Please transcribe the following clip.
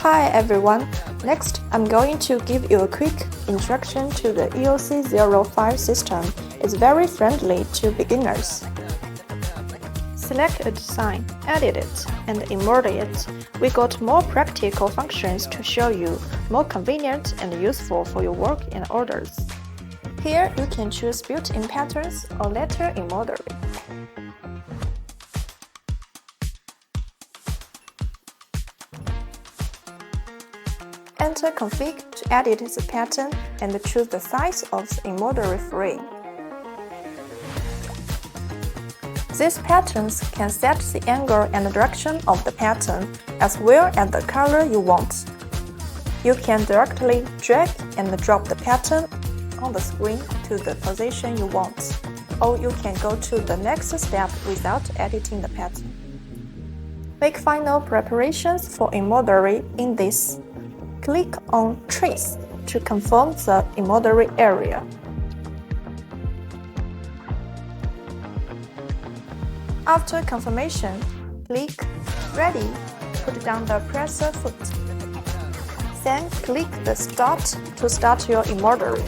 Hi everyone! Next, I'm going to give you a quick introduction to the EOC05 system. It's very friendly to beginners. Select a design, edit it, and embroider it. We got more practical functions to show you, more convenient and useful for your work and orders. Here you can choose built-in patterns or letter embroidery. Enter config to edit the pattern and choose the size of the embroidery frame. These patterns can set the angle and direction of the pattern, as well as the color you want. You can directly drag and drop the pattern on the screen to the position you want, or you can go to the next step without editing the pattern. Make final preparations for embroidery in this. Click on Trace to confirm the embroidery area. After confirmation, click Ready, put down the presser foot. Then click the Start to start your embroidery.